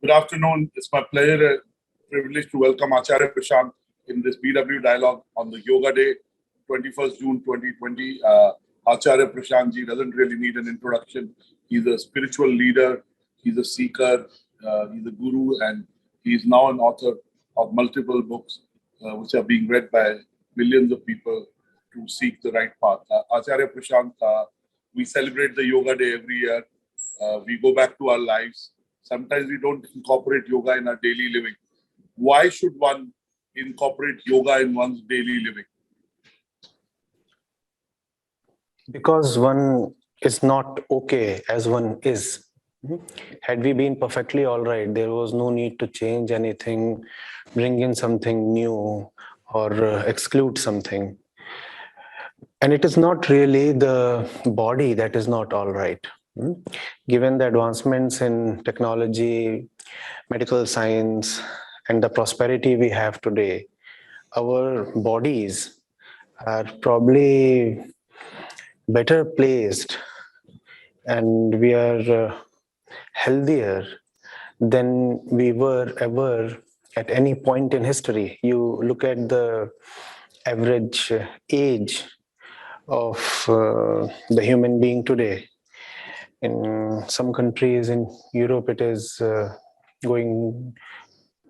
Good afternoon. It's my pleasure and privilege to welcome Acharya Prashant in this BW dialogue on the Yoga Day, 21st June 2020. Acharya Prashant ji doesn't really need an introduction. He's a spiritual leader, he's a seeker, he's a guru, and he's now an author of multiple books which are being read by millions of people to seek the right path. Acharya Prashant, we celebrate the Yoga Day every year. We go back to our lives. Sometimes we don't incorporate yoga in our daily living. Why should one incorporate yoga in one's daily living? Because one is not okay as one is. Had we been perfectly all right, there was no need to change anything, bring in something new, or exclude something. And it is not really the body that is not all right. Given the advancements in technology, medical science, and the prosperity we have today, our bodies are probably better placed and we are healthier than we were ever at any point in history. You look at the average age of the human being today. In some countries in Europe, it is going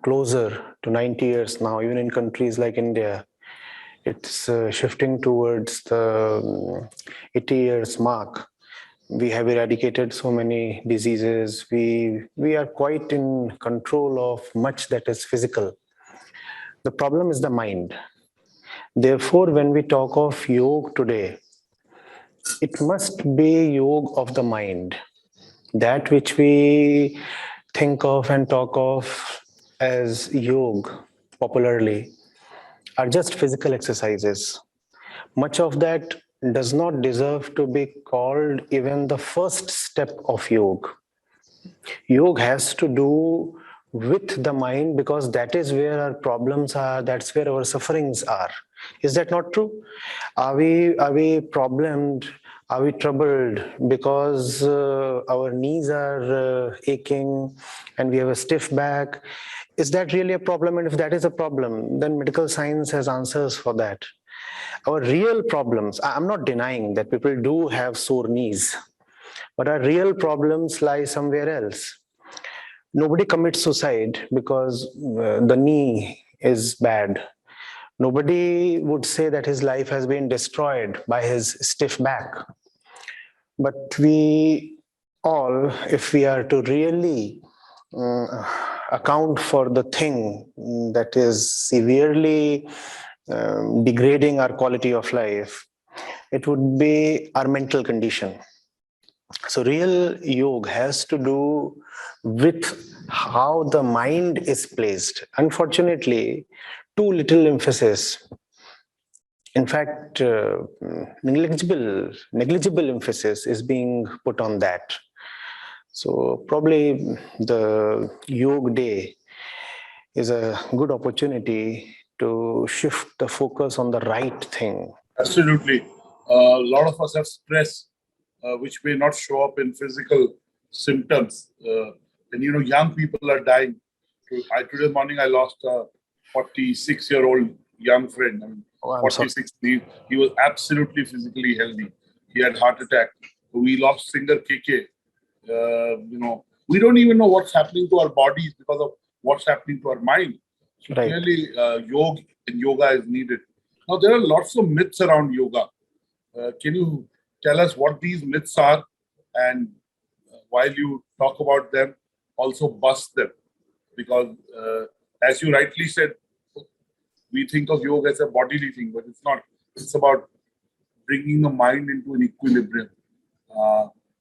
closer to 90 years now. Even in countries like India, it's shifting towards the 80 years mark. We have eradicated so many diseases. We are quite in control of much that is physical. The problem is the mind. Therefore, when we talk of yoga today, it must be yoga of the mind. That which we think of and talk of as yoga popularly are just physical exercises. Much of that does not deserve to be called even the first step of yoga. Yoga has to do with the mind because that is where our problems are, that's where our sufferings are. Is that not true? Are we problemed? Are we troubled because our knees are aching and we have a stiff back? Is that really a problem? And if that is a problem, then medical science has answers for that. Our real problems, I'm not denying that people do have sore knees, but our real problems lie somewhere else. Nobody commits suicide because the knee is bad. Nobody would say that his life has been destroyed by his stiff back. But we all, if we are to really account for the thing that is severely degrading our quality of life, it would be our mental condition. So real yoga has to do with how the mind is placed. Unfortunately, too little emphasis. In fact, negligible emphasis is being put on that. So probably the Yoga Day is a good opportunity to shift the focus on the right thing. Absolutely. A lot of us have stress, which may not show up in physical symptoms. And young people are dying. Today morning, I lost a 46-year-old young friend. I mean, 46. He was absolutely physically healthy. He had heart attack. We lost singer KK. We don't even know what's happening to our bodies because of what's happening to our mind. So clearly, yoga is needed. Now, there are lots of myths around yoga. Can you tell us what these myths are? And while you talk about them, also bust them. Because as you rightly said, we think of yoga as a bodily thing, but it's not. It's about bringing the mind into an equilibrium.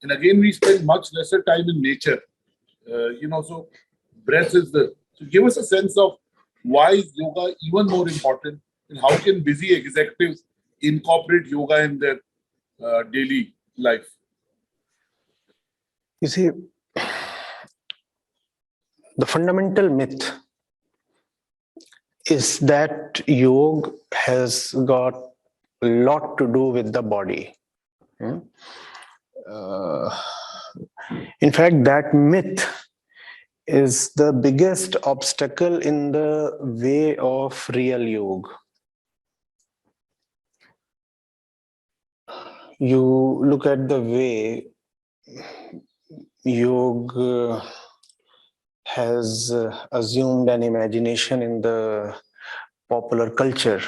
And again, we spend much lesser time in nature. So breath is so give us a sense of why is yoga even more important and how can busy executives incorporate yoga in their daily life? You see, the fundamental myth is that yoga has got a lot to do with the body. In fact, that myth is the biggest obstacle in the way of real yoga. You look at the way yoga has assumed an imagination in the popular culture.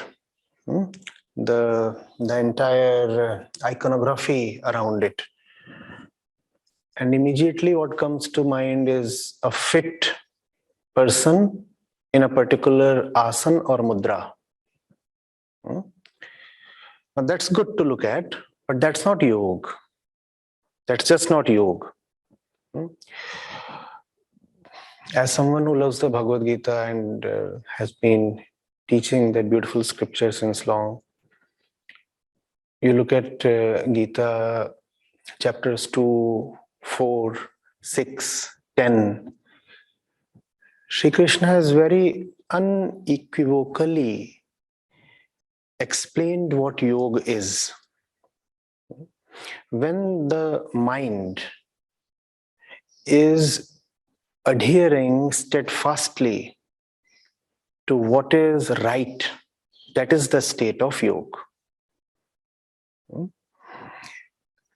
The entire iconography around it. And immediately what comes to mind is a fit person in a particular asana or mudra. Now that's good to look at, but that's not yoga. That's just not yoga. As someone who loves the Bhagavad Gita and has been teaching that beautiful scripture since long, you look at Gita chapters 2, 4, 6, 10. Sri Krishna has very unequivocally explained what yoga is. When the mind is adhering steadfastly to what is right, that is the state of yoga.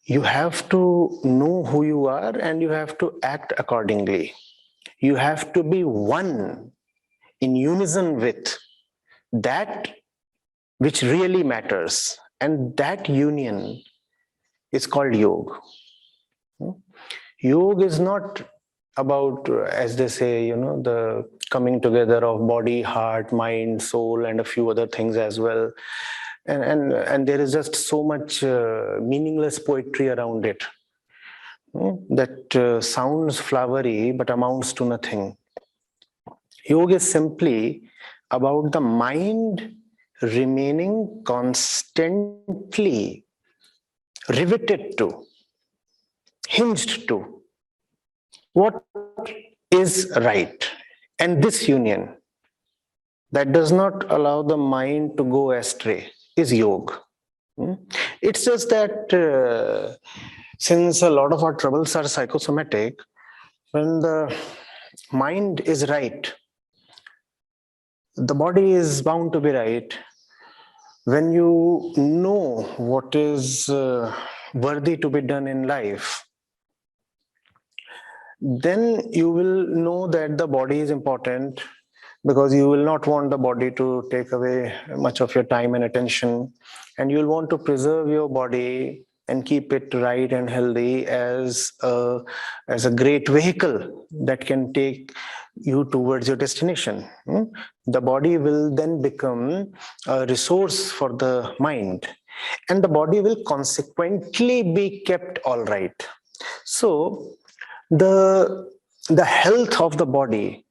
You have to know who you are and you have to act accordingly. You have to be one in unison with that which really matters. And that union is called yoga. Yoga is not about, as they say, the coming together of body, heart, mind, soul, and a few other things as well. And there is just so much meaningless poetry around it that sounds flowery but amounts to nothing. Yoga is simply about the mind remaining constantly riveted to, hinged to what is right. And this union that does not allow the mind to go astray is yoga. It's just that since a lot of our troubles are psychosomatic, when the mind is right, the body is bound to be right. When you know what is worthy to be done in life, then you will know that the body is important, because you will not want the body to take away much of your time and attention, and you'll want to preserve your body and keep it right and healthy as a great vehicle that can take you towards your destination. The body will then become a resource for the mind, and the body will consequently be kept all right. So the health of the body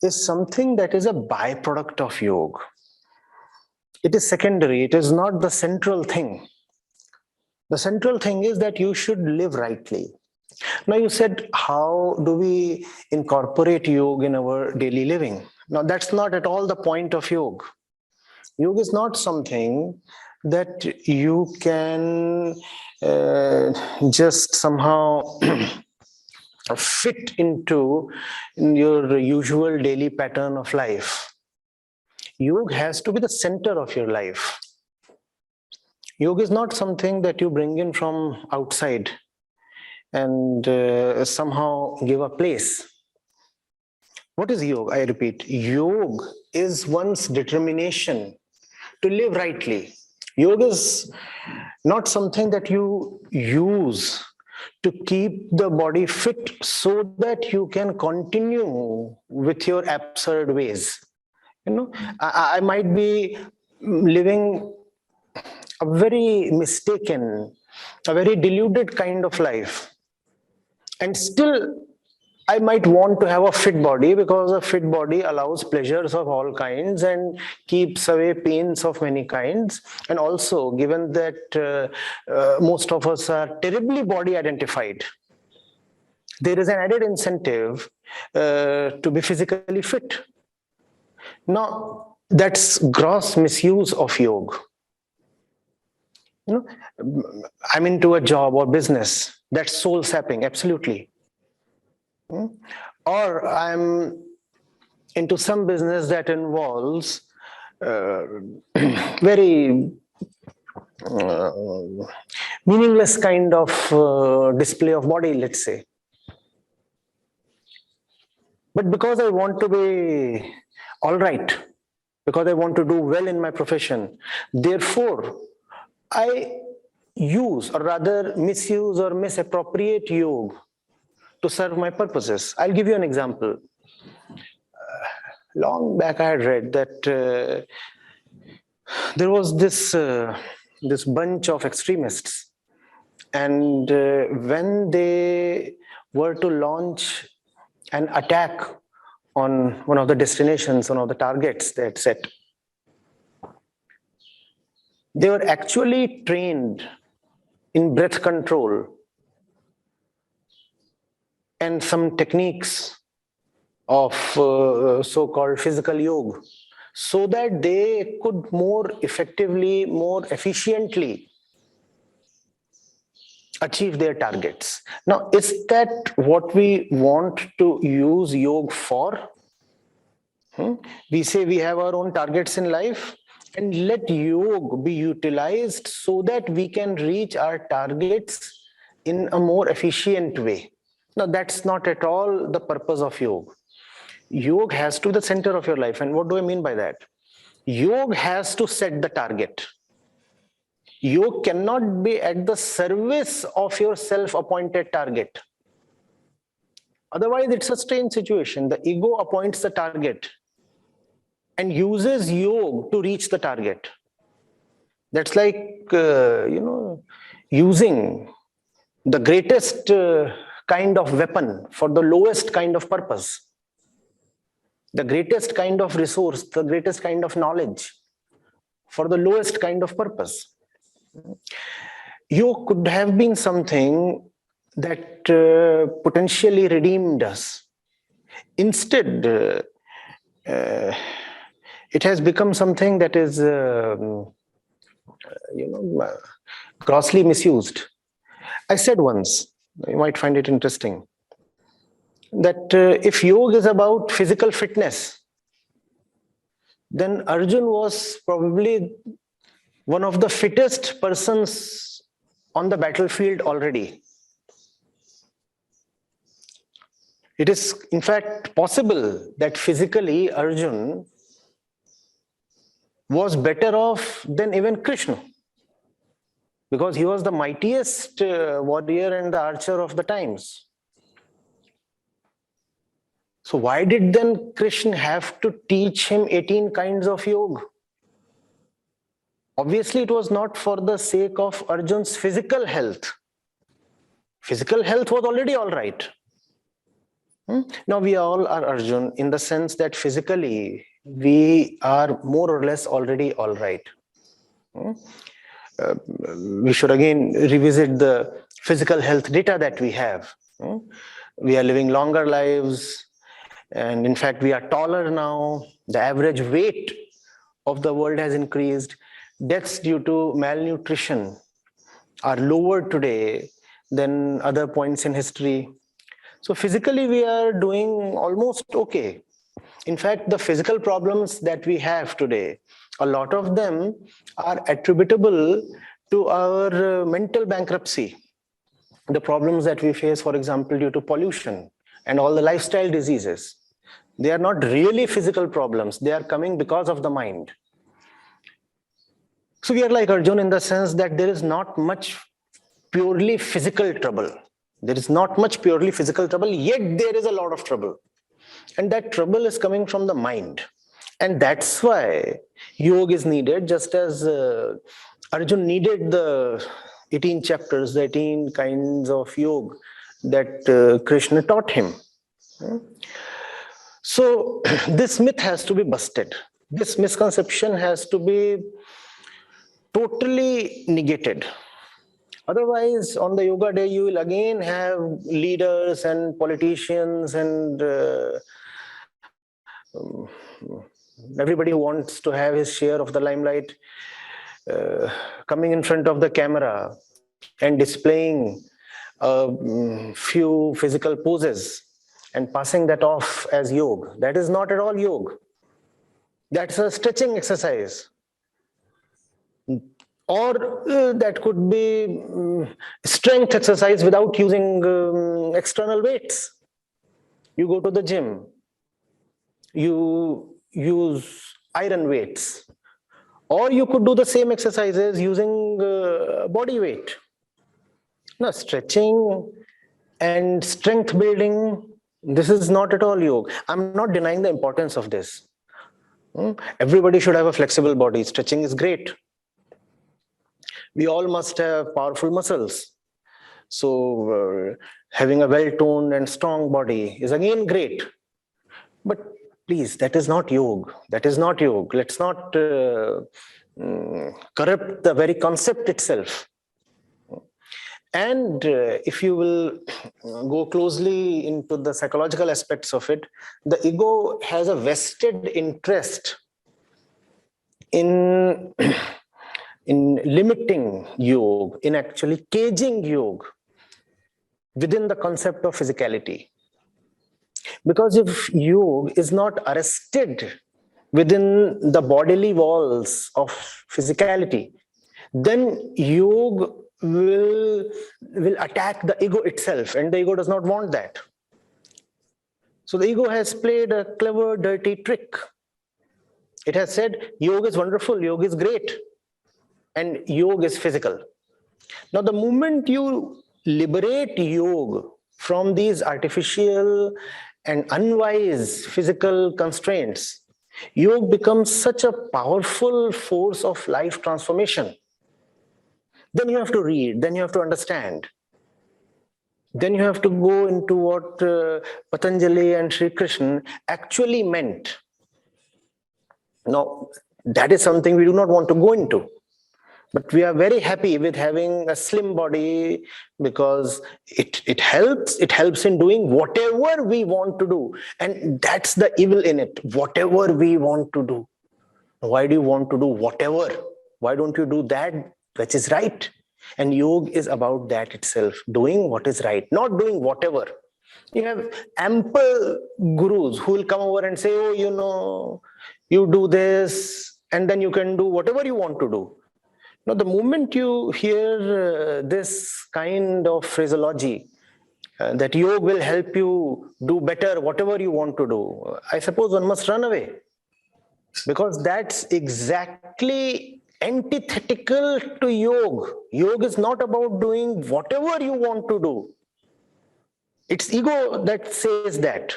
is something that is a byproduct of yoga. It is secondary. It is not the central thing. The central thing is that you should live rightly. Now you said, how do we incorporate yoga in our daily living? Now that's not at all the point of yoga. Yoga is not something that you can just somehow fit into your usual daily pattern of life. Yoga has to be the center of your life. Yoga is not something that you bring in from outside and somehow give a place. What is yoga? I repeat, yoga is one's determination to live rightly. Yoga is not something that you use to keep the body fit so that you can continue with your absurd ways. I might be living a very mistaken, a very deluded kind of life, and still I might want to have a fit body, because a fit body allows pleasures of all kinds and keeps away pains of many kinds. And also, given that most of us are terribly body identified, there is an added incentive to be physically fit. Now, that's gross misuse of yoga. I'm into a job or business. That's soul sapping, absolutely. or I'm into some business that involves very meaningless kind of display of body, let's say. But because I want to be all right, because I want to do well in my profession, therefore, I use or rather misuse or misappropriate yoga to serve my purposes. I'll give you an example. Long back, I had read that there was this bunch of extremists, and when they were to launch an attack on one of the destinations, one of the targets they had set, they were actually trained in breath control and some techniques of so-called physical yoga, so that they could more effectively, more efficiently achieve their targets. Now, is that what we want to use yoga for? We say we have our own targets in life, and let yoga be utilized so that we can reach our targets in a more efficient way. Now, that's not at all the purpose of yoga. Yoga has to be the center of your life. And what do I mean by that? Yoga has to set the target. Yoga cannot be at the service of your self-appointed target. Otherwise, it's a strange situation. The ego appoints the target and uses yoga to reach the target. That's like, using the greatest kind of weapon for the lowest kind of purpose. The greatest kind of resource, the greatest kind of knowledge for the lowest kind of purpose. You could have been something that potentially redeemed us. Instead, it has become something that is, grossly misused. I said once, you might find it interesting, that if yoga is about physical fitness, then Arjun was probably one of the fittest persons on the battlefield already. It is, in fact, possible that physically Arjun was better off than even Krishna, because he was the mightiest warrior and the archer of the times. So why did then Krishna have to teach him 18 kinds of yoga? Obviously, it was not for the sake of Arjun's physical health. Physical health was already all right. Now we all are Arjun in the sense that physically we are more or less already all right. We should again revisit the physical health data that we have. We are living longer lives, and in fact, we are taller now. The average weight of the world has increased. Deaths due to malnutrition are lower today than other points in history. So physically, we are doing almost okay. In fact, the physical problems that we have today, a lot of them are attributable to our mental bankruptcy. The problems that we face, for example, due to pollution and all the lifestyle diseases, they are not really physical problems. They are coming because of the mind. So we are like Arjun in the sense that there is not much purely physical trouble. There is not much purely physical trouble, yet there is a lot of trouble. And that trouble is coming from the mind. And that's why yoga is needed, just as Arjun needed the 18 chapters, the 18 kinds of yoga that Krishna taught him. So this myth has to be busted. This misconception has to be totally negated. Otherwise, on the yoga day, you will again have leaders and politicians and everybody who wants to have his share of the limelight coming in front of the camera and displaying a few physical poses and passing that off as yoga. That is not at all yoga. That's a stretching exercise. Or that could be strength exercise without using external weights. You go to the gym, you use iron weights, or you could do the same exercises using body weight. Now, stretching and strength building, this is not at all yoga. I'm not denying the importance of this. Everybody should have a flexible body. Stretching is great. We all must have powerful muscles. So having a well-toned and strong body is again great. But please, that is not yoga. That is not yoga. Let's not corrupt the very concept itself. And if you will go closely into the psychological aspects of it, the ego has a vested interest in limiting yoga, in actually caging yoga within the concept of physicality. Because if yoga is not arrested within the bodily walls of physicality, then yoga will attack the ego itself, and the ego does not want that. So the ego has played a clever, dirty trick. It has said, yoga is wonderful, yoga is great, and yoga is physical. Now, the moment you liberate yoga from these artificial and unwise physical constraints, yoga becomes such a powerful force of life transformation. Then you have to read, then you have to understand. Then you have to go into what Patanjali and Sri Krishna actually meant. Now, that is something we do not want to go into. But we are very happy with having a slim body because it helps in doing whatever we want to do. And that's the evil in it, whatever we want to do. Why do you want to do whatever? Why don't you do that which is right? And yoga is about that itself, doing what is right, not doing whatever. You have ample gurus who will come over and say, oh, you do this, and then you can do whatever you want to do. Now, the moment you hear this kind of phraseology, that yoga will help you do better, whatever you want to do, I suppose one must run away. Because that's exactly antithetical to yoga. Yoga is not about doing whatever you want to do. It's ego that says that.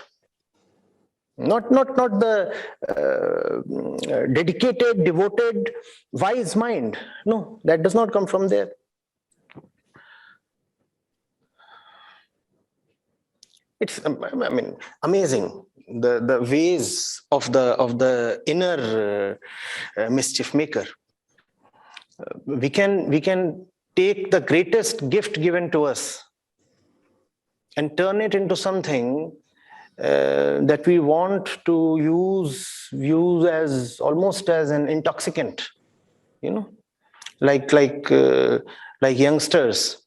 Not the dedicated, devoted, wise mind. No, that does not come from there. It's, amazing the ways of the inner mischief maker. We can take the greatest gift given to us and turn it into something that we want to use as almost as an intoxicant, like youngsters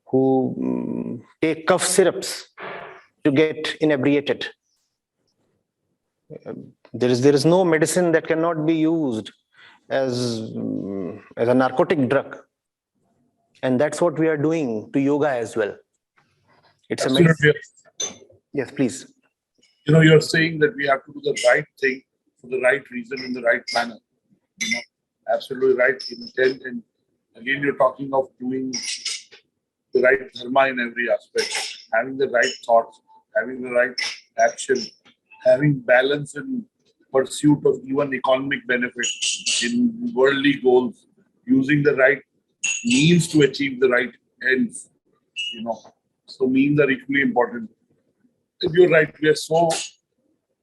who take cough syrups to get inebriated. There is no medicine that cannot be used as a narcotic drug, and that's what we are doing to yoga as well. It's amazing. Yes, please. You're saying that we have to do the right thing for the right reason in the right manner. Absolutely right intent. And again, you're talking of doing the right dharma in every aspect, having the right thoughts, having the right action, having balance in pursuit of even economic benefit in worldly goals, using the right means to achieve the right ends. So means are equally important. You're right, we are so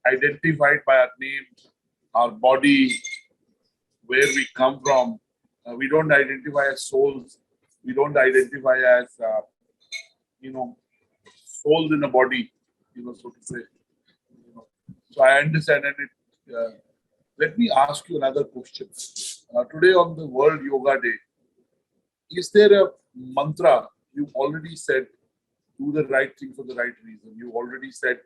identified by our name, our body, where we come from. We don't identify as souls. We don't identify as, souls in a body, so to say. So I understand. And let me ask you another question. Today on the World Yoga Day, is there a mantra you already said do the right thing for the right reason. You already said,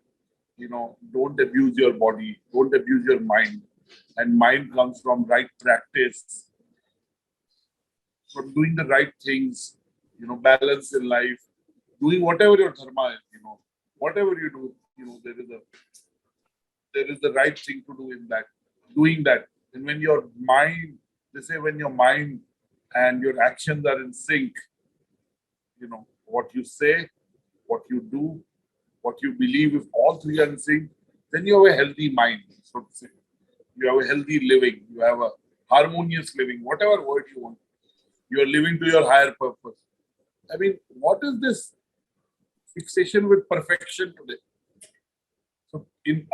don't abuse your body, don't abuse your mind. And mind comes from right practice, from doing the right things, balance in life, doing whatever your dharma is, whatever you do, there is the right thing to do in that, doing that. And when your mind, they say when your mind and your actions are in sync, what you say, what you do, what you believe, if all three are in sync, then you have a healthy mind, so to say. You have a healthy living, you have a harmonious living, whatever word you want. You are living to your higher purpose. I mean, what is this fixation with perfection today? So,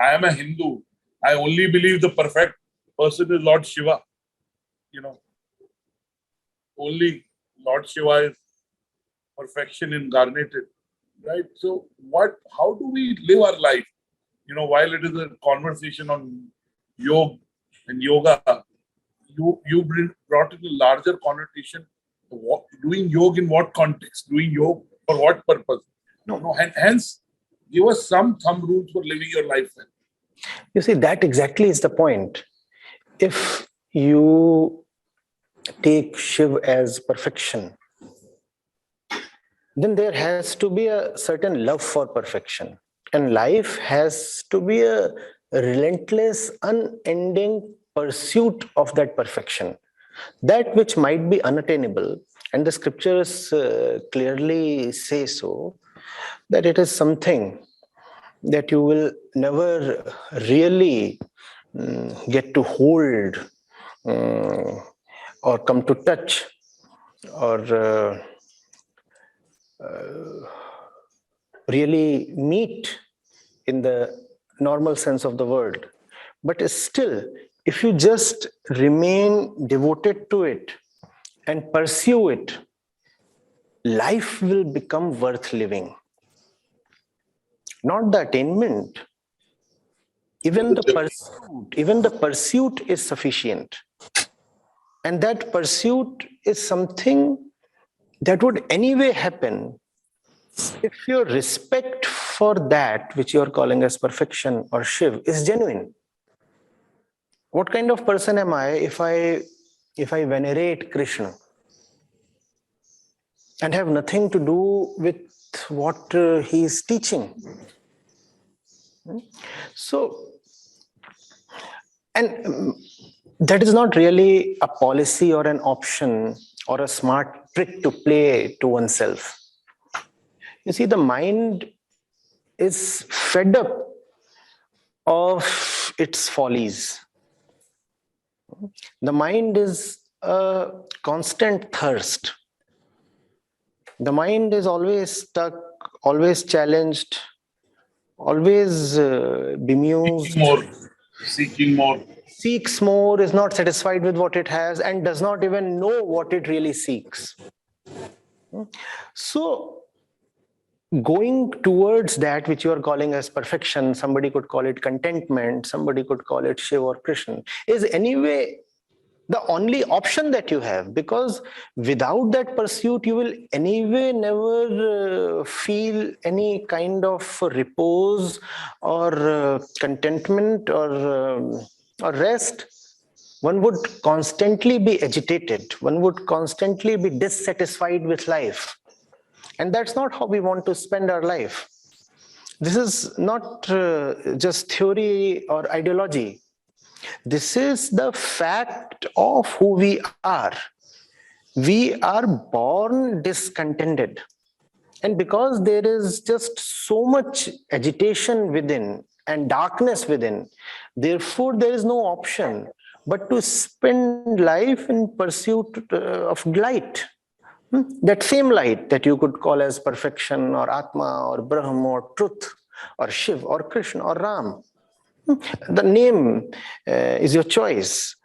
I am a Hindu. I only believe the perfect person is Lord Shiva. Only Lord Shiva is perfection incarnated, right? So, how do we live our life? While it is a conversation on yoga and yoga, you brought in a larger connotation. Doing yoga in what context? Doing yoga for what purpose? Hence, give us some thumb rules for living your life then. You see, that exactly is the point. If you take Shiv as perfection, then there has to be a certain love for perfection. And life has to be a relentless, unending pursuit of that perfection. That which might be unattainable, and the scriptures clearly say so, that it is something that you will never really get to hold or come to touch or really meet in the normal sense of the word. But still, if you just remain devoted to it and pursue it, life will become worth living. Not the attainment. Even the pursuit is sufficient. And that pursuit is something that would anyway happen if your respect for that which you are calling as perfection or Shiv is genuine. What kind of person am I if I venerate Krishna and have nothing to do with what he is teaching? So, and that is not really a policy or an option or a smart trick to play to oneself. You see, the mind is fed up of its follies. The mind is a constant thirst. The mind is always stuck, always challenged, always bemused. Seeking more. Seeks more, is not satisfied with what it has, and does not even know what it really seeks. So, going towards that which you are calling as perfection, somebody could call it contentment, somebody could call it Shiv or Krishna, is anyway the only option that you have, because without that pursuit you will anyway never feel any kind of repose or contentment or rest. One would constantly be agitated, one would constantly be dissatisfied with life. And that's not how we want to spend our life. This is not just theory or ideology. This is the fact of who we are. We are born discontented. And because there is just so much agitation within and darkness within, therefore there is no option but to spend life in pursuit of light. That same light that you could call as perfection or Atma or Brahm or truth or Shiv or Krishna or Ram. The name is your choice.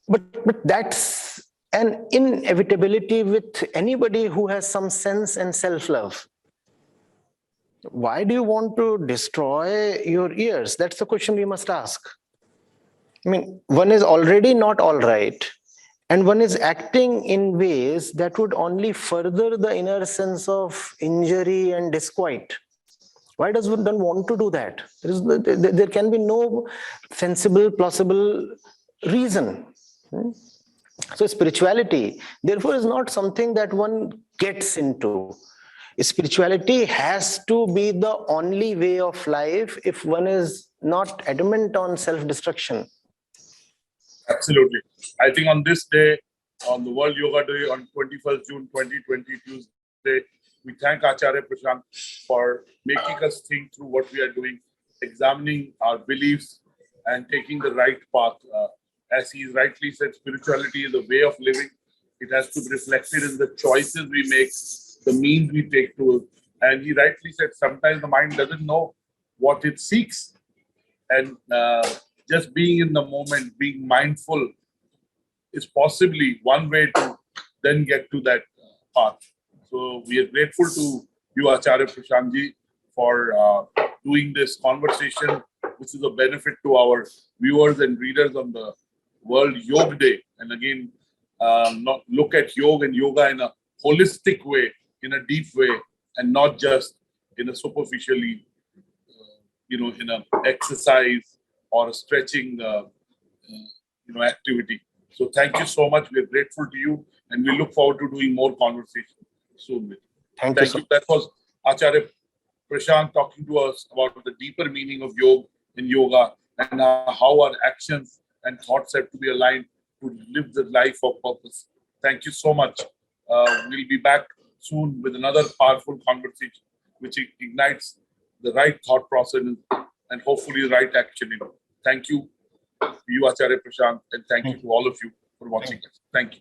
But that's an inevitability with anybody who has some sense and self-love. Why do you want to destroy your ears? That's the question we must ask. I mean, one is already not all right, and one is acting in ways that would only further the inner sense of injury and disquiet. Why does one want to do that? There can be no sensible, plausible reason. So spirituality, therefore, is not something that one gets into. Spirituality has to be the only way of life if one is not adamant on self-destruction. Absolutely. I think on this day, on the World Yoga Day, on 21st June 2020, Tuesday, we thank Acharya Prashant for making us think through what we are doing, examining our beliefs and taking the right path. As he rightly said, spirituality is a way of living. It has to be reflected in the choices we make, the means we take to it. And he rightly said, sometimes the mind doesn't know what it seeks. And just being in the moment, being mindful is possibly one way to then get to that path. So we are grateful to you, Acharya Prashantji, for doing this conversation, which is a benefit to our viewers and readers on the World Yoga Day. And again, not look at yoga and yoga in a holistic way, in a deep way, and not just in a superficially, in a exercise or a stretching, activity. So thank you so much. We're grateful to you, and we look forward to doing more conversation soon with you. Thank you. That was Acharya Prashant talking to us about the deeper meaning of yoga and yoga, and how our actions and thoughts have to be aligned to live the life of purpose. Thank you so much. We'll be back soon with another powerful conversation, which ignites the right thought process and hopefully the right action. Thank you, Acharya Prashant, and thank you to all of you for watching us. Thank you.